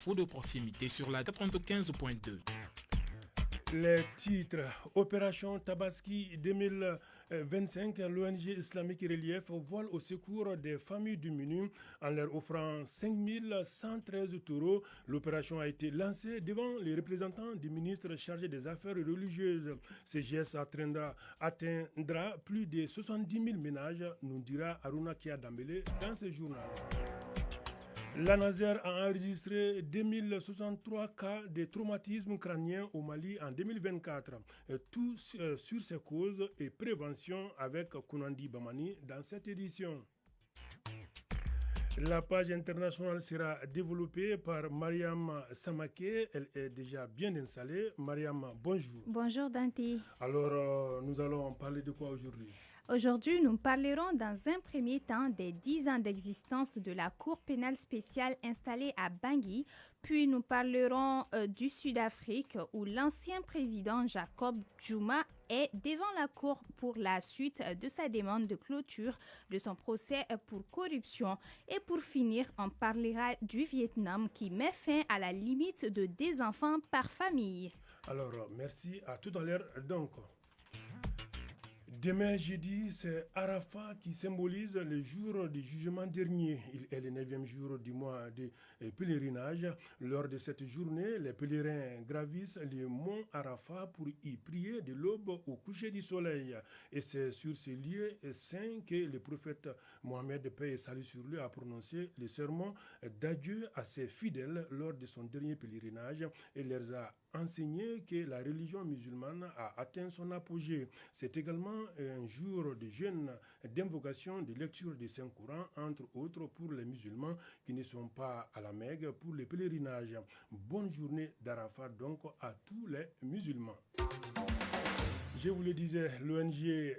Faut de proximité sur la 95.2. Les titres: Opération Tabaski 2025, l'ONG Islamique Relief vole au secours des familles diminuées en leur offrant 5113 taureaux. L'opération a été lancée devant les représentants du ministre chargé des Affaires religieuses. Ce geste atteindra plus de 70 000 ménages, nous dira Aruna Kia Dambele dans ce journal. La Naser a enregistré 2063 cas de traumatisme crânien au Mali en 2024. Tout sur ses causes et prévention avec Kounandi Bamani dans cette édition. La page internationale sera développée par Mariam Samaké. Elle est déjà bien installée. Mariam, bonjour. Bonjour Danti. Alors, nous allons parler de quoi aujourd'hui? Aujourd'hui, nous parlerons dans un premier temps des 10 ans d'existence de la Cour pénale spéciale installée à Bangui, puis nous parlerons du Sud-Afrique où l'ancien président Jacob Zuma est devant la Cour pour la suite de sa demande de clôture de son procès pour corruption. Et pour finir, on parlera du Vietnam qui met fin à la limite de 2 enfants par famille. Alors, merci, à tout à l'heure donc. Demain jeudi, c'est Arafat qui symbolise le jour du jugement dernier. Il est le 9e jour du mois de pèlerinage. Lors de cette journée, les pèlerins gravissent le mont Arafat pour y prier de l'aube au coucher du soleil. Et c'est sur ce lieu saint que le prophète Mohammed, paix et salut sur lui, a prononcé le sermon d'adieu à ses fidèles lors de son dernier pèlerinage et leur a enseigné que la religion musulmane a atteint son apogée. C'est également un jour de jeûne, d'invocation, de lecture du Saint-Coran, entre autres pour les musulmans qui ne sont pas à la Mecque pour le pèlerinage. Bonne journée d'Arafat donc à tous les musulmans. Je vous le disais, l'ONG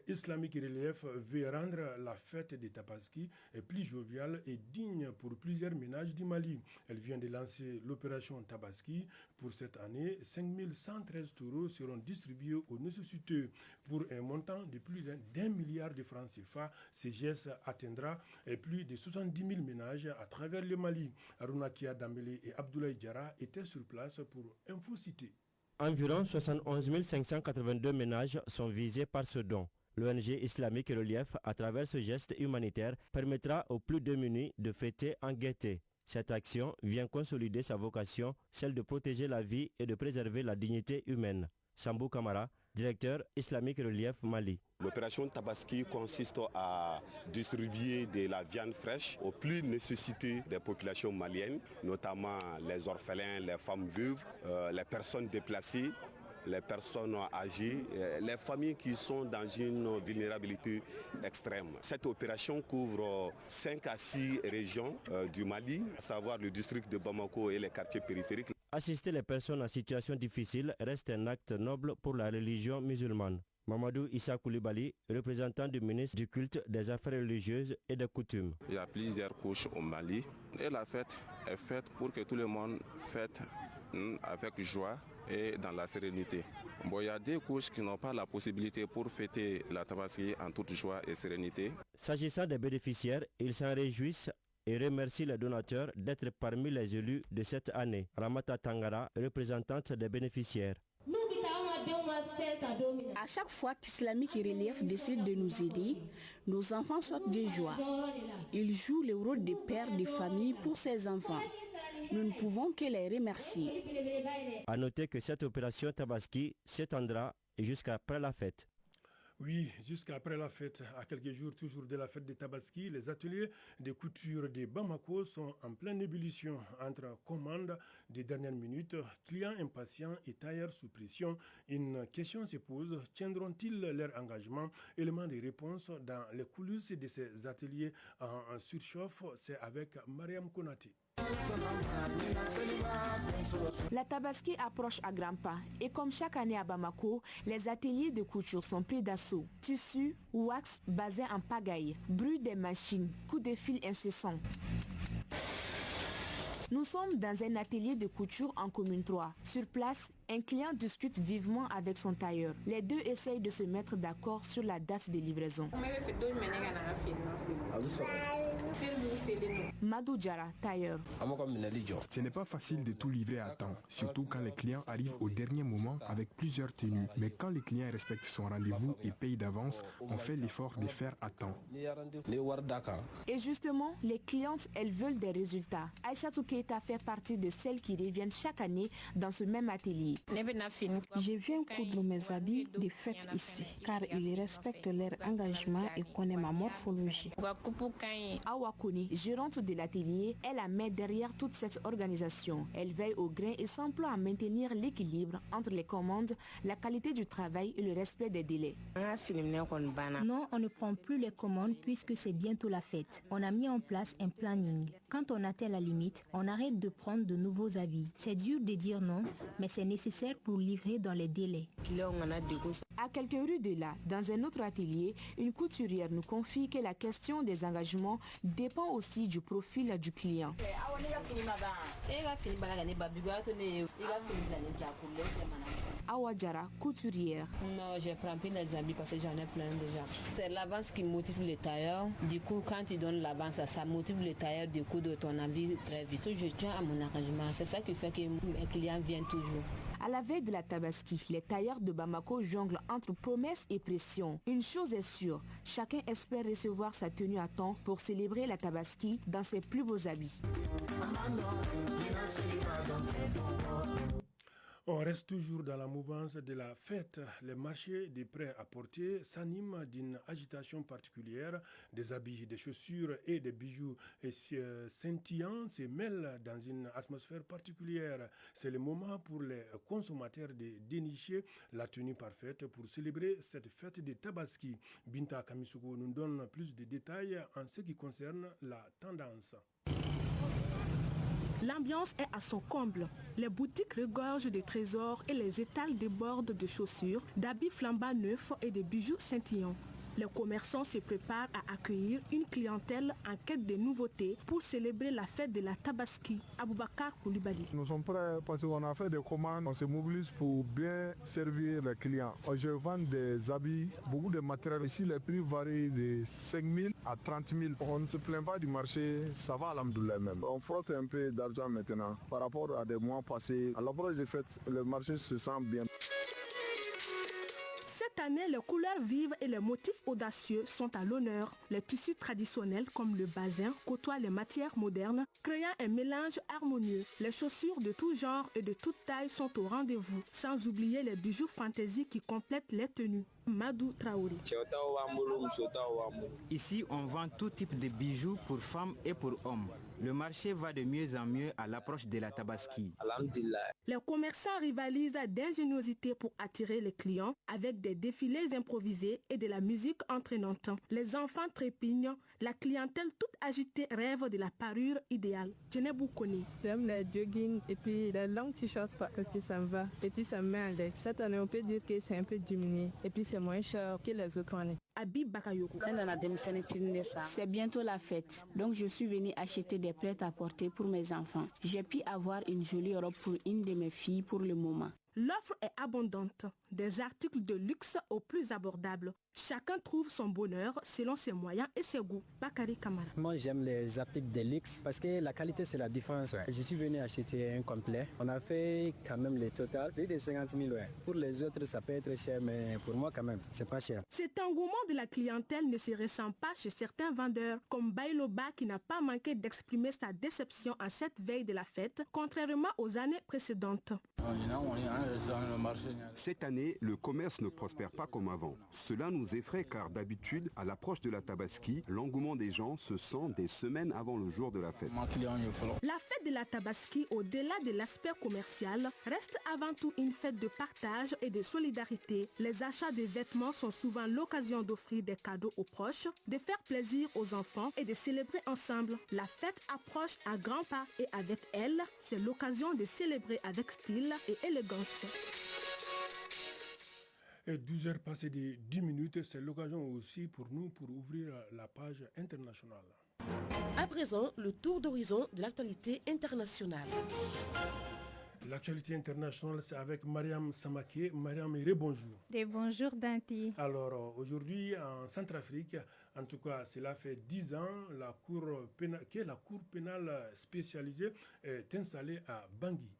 Islamique Relief veut rendre la fête des Tabaski plus joviale et digne pour plusieurs ménages du Mali. Elle vient de lancer l'opération Tabaski. Pour cette année, 5113 taureaux seront distribués aux nécessiteux. Pour un montant de plus d'1 milliard de francs CFA, ce geste atteindra plus de 70 000 ménages à travers le Mali. Aruna Kia Dambele et Abdoulaye Diarra étaient sur place pour InfoCité. Environ 71 582 ménages sont visés par ce don. L'ONG Islamique Relief, à travers ce geste humanitaire, permettra aux plus démunis de fêter en gaieté. Cette action vient consolider sa vocation, celle de protéger la vie et de préserver la dignité humaine. Sambou Kamara, directeur Islamique Relief Mali. L'opération Tabaski consiste à distribuer de la viande fraîche aux plus nécessités des populations maliennes, notamment les orphelins, les femmes veuves, les personnes déplacées, les personnes âgées, les familles qui sont dans une vulnérabilité extrême. Cette opération couvre 5 à 6 régions du Mali, à savoir le district de Bamako et les quartiers périphériques. Assister les personnes en situation difficile reste un acte noble pour la religion musulmane. Mamadou Issa Koulibaly, représentant du ministre du culte, des affaires religieuses et des coutumes. Il y a plusieurs couches au Mali et la fête est faite pour que tout le monde fête avec joie et dans la sérénité. Il y a des couches qui n'ont pas la possibilité pour fêter la Tabaski en toute joie et sérénité. S'agissant des bénéficiaires, ils s'en réjouissent et remercie les donateurs d'être parmi les élus de cette année. Ramata Tangara, représentante des bénéficiaires. À chaque fois qu'Islamique Relief décide de nous aider, nos enfants sortent de joie. Ils jouent le rôle de père de famille pour ces enfants. Nous ne pouvons que les remercier. À noter que cette opération Tabaski s'étendra jusqu'après la fête. Oui, jusqu'après la fête, à quelques jours toujours de la fête de Tabaski, les ateliers de couture de Bamako sont en pleine ébullition. Entre commandes des dernières minutes, clients impatients et tailleurs sous pression, une question se pose, tiendront-ils leur engagement? Élément de réponse dans les coulisses de ces ateliers en surchauffe, c'est avec Mariam Konaté. La Tabaski approche à grands pas et comme chaque année à Bamako, les ateliers de couture sont pris d'assaut. Tissus, wax, basés en pagaille, bruit des machines, coups de fil incessants. Nous sommes dans un atelier de couture en commune 3. Sur place, Un client discute vivement avec son tailleur. Les deux essayent de se mettre d'accord sur la date de livraison. Madou Diara, tailleur. Ce n'est pas facile de tout livrer à temps, surtout quand les clients arrivent au dernier moment avec plusieurs tenues. Mais quand le client respecte son rendez-vous et paye d'avance, on fait l'effort de faire à temps. Et justement, les clientes, elles veulent des résultats. Aïchatou Keita fait partie de celles qui reviennent chaque année dans ce même atelier. Je viens coudre mes habits de fête ici, car ils respectent leur engagement et connaissent ma morphologie. Awa Kone, gérante de l'atelier, est la main derrière toute cette organisation. Elle veille au grain et s'emploie à maintenir l'équilibre entre les commandes, la qualité du travail et le respect des délais. Non, on ne prend plus les commandes puisque c'est bientôt la fête. On a mis en place un planning. Quand on atteint la limite, on arrête de prendre de nouveaux habits. C'est dur de dire non, mais c'est nécessaire pour livrer dans les délais. À quelques rues de là, dans un autre atelier, une couturière nous confie que la question des engagements dépend aussi du profil du client. Awa Diara, couturière. Non, je prends plus les habits parce que j'en ai plein déjà. C'est l'avance qui motive les tailleurs. Du coup, quand tu donnes l'avance, ça motive les tailleurs du coup de ton habit très vite. Je tiens à mon engagement. C'est ça qui fait que mes clients viennent toujours. À la veille de la Tabaski, les tailleurs de Bamako jonglent entre promesses et pression. Une chose est sûre, chacun espère recevoir sa tenue à temps pour célébrer la Tabaski dans ses plus beaux habits. On reste toujours dans la mouvance de la fête. Les marchés des prêt-à-porter s'animent d'une agitation particulière. Des habits, des chaussures et des bijoux scintillants se mêlent dans une atmosphère particulière. C'est le moment pour les consommateurs de dénicher la tenue parfaite pour célébrer cette fête de Tabaski. Binta Kamisugo nous donne plus de détails en ce qui concerne la tendance. L'ambiance est à son comble. Les boutiques regorgent de trésors et les étals débordent de chaussures, d'habits flambants neufs et de bijoux scintillants. Les commerçants se préparent à accueillir une clientèle en quête de nouveautés pour célébrer la fête de la Tabaski. Aboubakar Koulibaly. Nous sommes prêts parce qu'on a fait des commandes, on se mobilise pour bien servir les clients. Je vends des habits, beaucoup de matériel. Ici, les prix varient de 5 000 à 30 000. On ne se plaint pas du marché, ça va alhamdoulilah même. On frotte un peu d'argent maintenant par rapport à des mois passés. À l'approche des fêtes, le marché se sent bien. Cette année, les couleurs vives et les motifs audacieux sont à l'honneur. Les tissus traditionnels comme le bazin côtoient les matières modernes, créant un mélange harmonieux. Les chaussures de tout genre et de toute taille sont au rendez-vous, sans oublier les bijoux fantaisie qui complètent les tenues. Madou Traoré. Ici, on vend tout type de bijoux pour femmes et pour hommes. Le marché va de mieux en mieux à l'approche de la Tabaski. Les commerçants rivalisent d'ingéniosité pour attirer les clients avec des défilés improvisés et de la musique entraînante. Les enfants trépignent, la clientèle toute agitée rêve de la parure idéale. Djenebou Kone. J'aime les jogging et puis les longs t-shirts parce que ça me va et puis ça me met à l'aise. Cette année, on peut dire que c'est un peu diminué et puis c'est moins cher que les autres années. Abib Bakayoko. C'est bientôt la fête, donc je suis venue acheter des prêts-à-porter pour mes enfants. J'ai pu avoir une jolie robe pour une de mes filles pour le moment. L'offre est abondante, des articles de luxe au plus abordable. Chacun trouve son bonheur selon ses moyens et ses goûts. Bakary Kamara. Moi j'aime les articles de luxe parce que la qualité c'est la différence. Ouais. Je suis venu acheter un complet. On a fait quand même le total, plus de 50 000. Ouais. Pour les autres ça peut être cher mais pour moi quand même c'est pas cher. Cet engouement de la clientèle ne se ressent pas chez certains vendeurs comme Bailoba qui n'a pas manqué d'exprimer sa déception à cette veille de la fête, contrairement aux années précédentes. Cette année, le commerce ne prospère pas comme avant. Cela nous effraie car d'habitude, à l'approche de la Tabaski, l'engouement des gens se sent des semaines avant le jour de la fête. La fête de la Tabaski, au-delà de l'aspect commercial, reste avant tout une fête de partage et de solidarité. Les achats de vêtements sont souvent l'occasion d'offrir des cadeaux aux proches, de faire plaisir aux enfants et de célébrer ensemble. La fête approche à grands pas et avec elle, c'est l'occasion de célébrer avec style et élégance. Et 12 heures passées de 10 minutes, c'est l'occasion aussi pour nous pour ouvrir la page internationale. À présent, le tour d'horizon de l'actualité internationale. L'actualité internationale, c'est avec Mariam Samaké. Mariam, bonjour. Bonjour Danti. Alors, aujourd'hui, en Centrafrique, en tout cas, cela fait 10 ans, la Cour pénale spécialisée est installée à Bangui.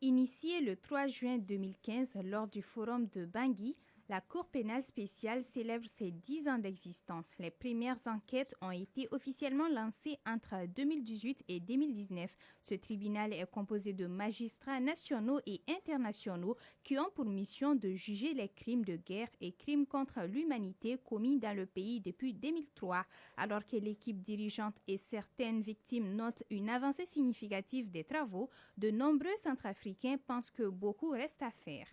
Initiée le 3 juin 2015 lors du forum de Bangui, la Cour pénale spéciale célèbre ses 10 ans d'existence. Les premières enquêtes ont été officiellement lancées entre 2018 et 2019. Ce tribunal est composé de magistrats nationaux et internationaux qui ont pour mission de juger les crimes de guerre et crimes contre l'humanité commis dans le pays depuis 2003. Alors que l'équipe dirigeante et certaines victimes notent une avancée significative des travaux, de nombreux Centrafricains pensent que beaucoup reste à faire.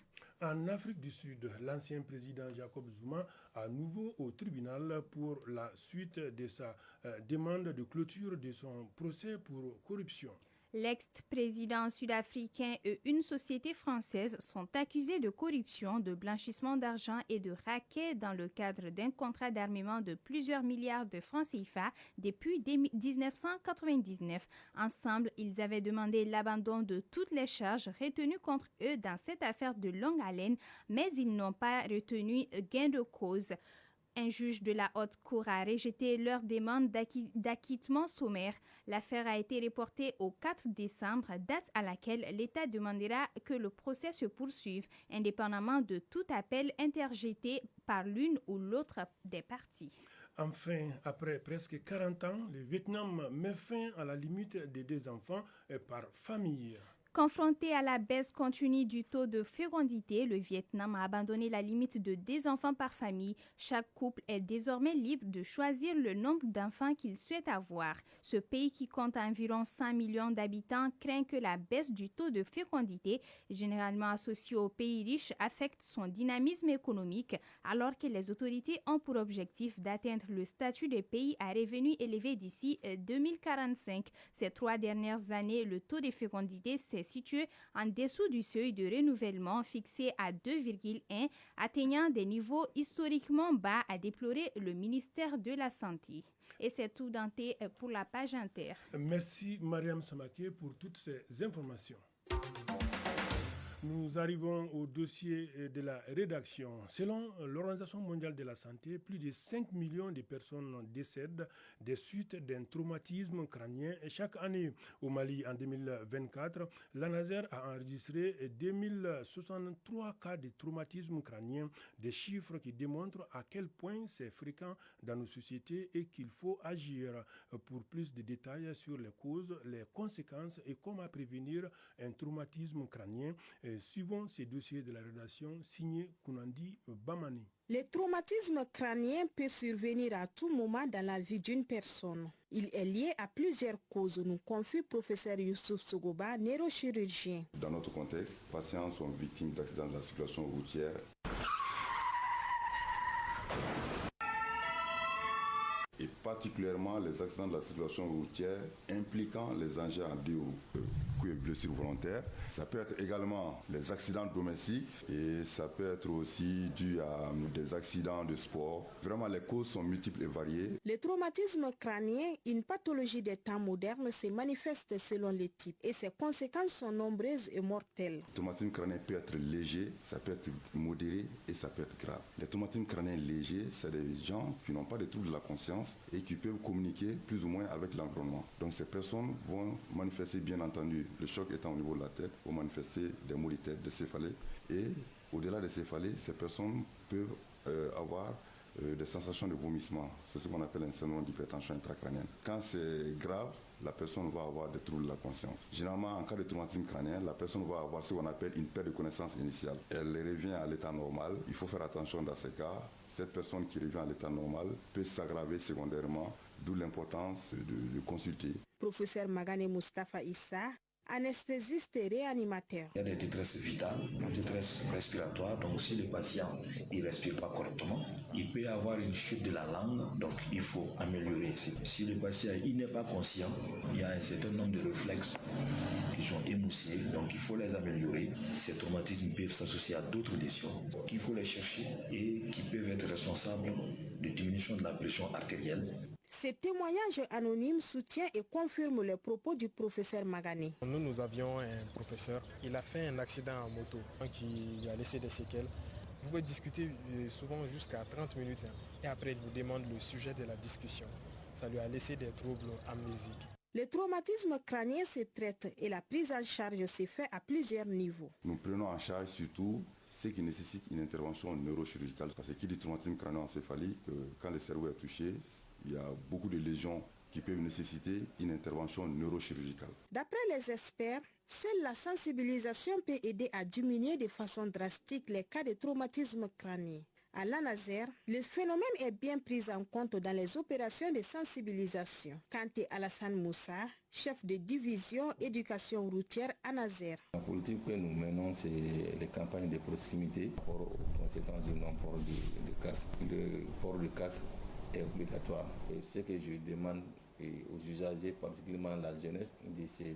En Afrique du Sud, l'ancien président Jacob Zuma à nouveau au tribunal pour la suite de sa demande de clôture de son procès pour corruption. L'ex-président sud-africain et une société française sont accusés de corruption, de blanchissement d'argent et de racket dans le cadre d'un contrat d'armement de plusieurs milliards de francs CFA depuis 1999. Ensemble, ils avaient demandé l'abandon de toutes les charges retenues contre eux dans cette affaire de longue haleine, mais ils n'ont pas retenu gain de cause. Un juge de la Haute Cour a rejeté leur demande d'acquittement sommaire. L'affaire a été reportée au 4 décembre, date à laquelle l'État demandera que le procès se poursuive, indépendamment de tout appel interjeté par l'une ou l'autre des parties. Enfin, après presque 40 ans, le Vietnam met fin à la limite des 2 enfants par famille. Confronté à la baisse continue du taux de fécondité, le Vietnam a abandonné la limite de 2 enfants par famille. Chaque couple est désormais libre de choisir le nombre d'enfants qu'il souhaite avoir. Ce pays qui compte environ 100 millions d'habitants craint que la baisse du taux de fécondité, généralement associée aux pays riches, affecte son dynamisme économique, alors que les autorités ont pour objectif d'atteindre le statut de pays à revenus élevés d'ici 2045. Ces 3 dernières années, le taux de fécondité s'est situé en dessous du seuil de renouvellement fixé à 2,1, atteignant des niveaux historiquement bas, a déploré le ministère de la Santé. Et c'est tout, Dante, pour la page Inter. Merci Mariam Samaké pour toutes ces informations. Nous arrivons au dossier de la rédaction. Selon l'Organisation mondiale de la santé, plus de 5 millions de personnes décèdent des suites d'un traumatisme crânien chaque année. Au Mali, en 2024, l'ANASER a enregistré 2063 cas de traumatisme crânien, des chiffres qui démontrent à quel point c'est fréquent dans nos sociétés et qu'il faut agir. Pour plus de détails sur les causes, les conséquences et comment prévenir un traumatisme crânien, suivons ces dossiers de la rédaction signé Kounandi Bamani. Le traumatisme crânien peut survenir à tout moment dans la vie d'une personne. Il est lié à plusieurs causes, nous confie professeur Youssouf Sogoba, neurochirurgien. Dans notre contexte, les patients sont victimes d'accidents de la circulation routière. Et particulièrement les accidents de la circulation routière impliquant les engins à deux roues, coups et blessures volontaires. Ça peut être également les accidents domestiques et ça peut être aussi dû à des accidents de sport. Vraiment, les causes sont multiples et variées. Le traumatisme crânien, une pathologie des temps modernes, se manifeste selon les types et ses conséquences sont nombreuses et mortelles. Le traumatisme crânien peut être léger, ça peut être modéré et ça peut être grave. Les traumatismes crâniens légers, c'est des gens qui n'ont pas de troubles de la conscience et qui peuvent communiquer plus ou moins avec l'environnement. Donc ces personnes vont manifester, bien entendu, le choc étant au niveau de la tête, vont manifester des maux de tête, des céphalées. Et au-delà des céphalées, ces personnes peuvent avoir des sensations de vomissement. C'est ce qu'on appelle un syndrome d'hypertension intracrânienne. Quand c'est grave, la personne va avoir des troubles de la conscience. Généralement, en cas de traumatisme crânien, la personne va avoir ce qu'on appelle une perte de connaissance initiale. Elle revient à l'état normal. Il faut faire attention dans ces cas. Cette personne qui revient à l'état normal peut s'aggraver secondairement, d'où l'importance de consulter. Professeur Magane Mustafa Issa, anesthésiste et réanimateur. Il y a des détresses vitales, des détresses respiratoires, donc si le patient ne respire pas correctement, il peut avoir une chute de la langue, donc il faut améliorer. Si le patient n'est pas conscient, il y a un certain nombre de réflexes qui sont émoussés, donc il faut les améliorer. Ces traumatismes peuvent s'associer à d'autres lésions qu'il faut les chercher et qui peuvent être responsables de diminution de la pression artérielle. Ces témoignages anonymes soutiennent et confirment les propos du professeur Magané. Nous avions un professeur, il a fait un accident en moto qui a laissé des séquelles. Vous pouvez discuter souvent jusqu'à 30 minutes et après il vous demande le sujet de la discussion. Ça lui a laissé des troubles amnésiques. Le traumatisme crânien se traite et la prise en charge se fait à plusieurs niveaux. Nous prenons en charge surtout ce qui nécessite une intervention neurochirurgicale. Parce que qui dit traumatisme crânio-encéphalique, quand le cerveau est touché, il y a beaucoup de lésions qui peuvent nécessiter une intervention neurochirurgicale. D'après les experts, seule la sensibilisation peut aider à diminuer de façon drastique les cas de traumatisme crânien. À l'ANASER, le phénomène est bien pris en compte dans les opérations de sensibilisation. Kanté Alassane Moussa, chef de division éducation routière ANASER. La politique que nous menons, c'est les campagnes de proximité par rapport aux conséquences du non-port de casque. Le port de casque est obligatoire. Et ce que je demande aux usagers, particulièrement la jeunesse, c'est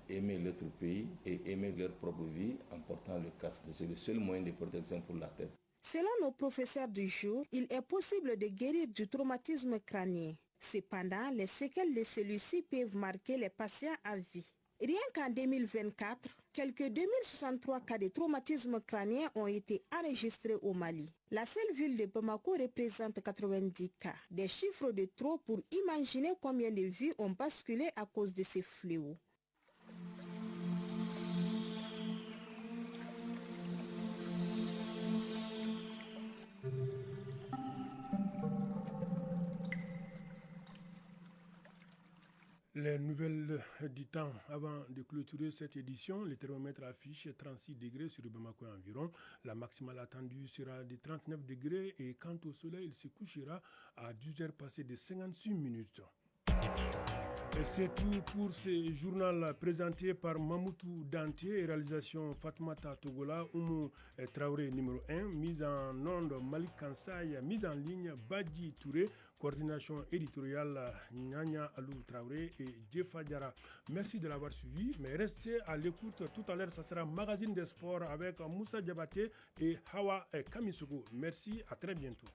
d'aimer l'autre pays et aimer leur propre vie en portant le casque. C'est le seul moyen de protection pour la tête. Selon nos professeurs du jour, il est possible de guérir du traumatisme crânien. Cependant, les séquelles de celui-ci peuvent marquer les patients à vie. Rien qu'en 2024, quelques 2063 cas de traumatisme crânien ont été enregistrés au Mali. La seule ville de Bamako représente 90 cas. Des chiffres de trop pour imaginer combien de vies ont basculé à cause de ces fléaux. Les nouvelles du temps avant de clôturer cette édition, le thermomètre affiche 36 degrés sur Bamako environ. La maximale attendue sera de 39 degrés et quant au soleil, il se couchera à 10h passées de 56 minutes. Et c'est tout pour ce journal présenté par Mamoutou Dantier et réalisation Fatoumata Togola, Oumou Traoré numéro 1, mise en onde Malik Kansaï, mise en ligne Badji Touré, coordination éditoriale Nyanya Alou Traoré et Jefa Diara. Merci de l'avoir suivi, mais restez à l'écoute. Tout à l'heure, ça sera Magazine des Sports avec Moussa Diabaté et Hawa Kamisogo. Merci, à très bientôt.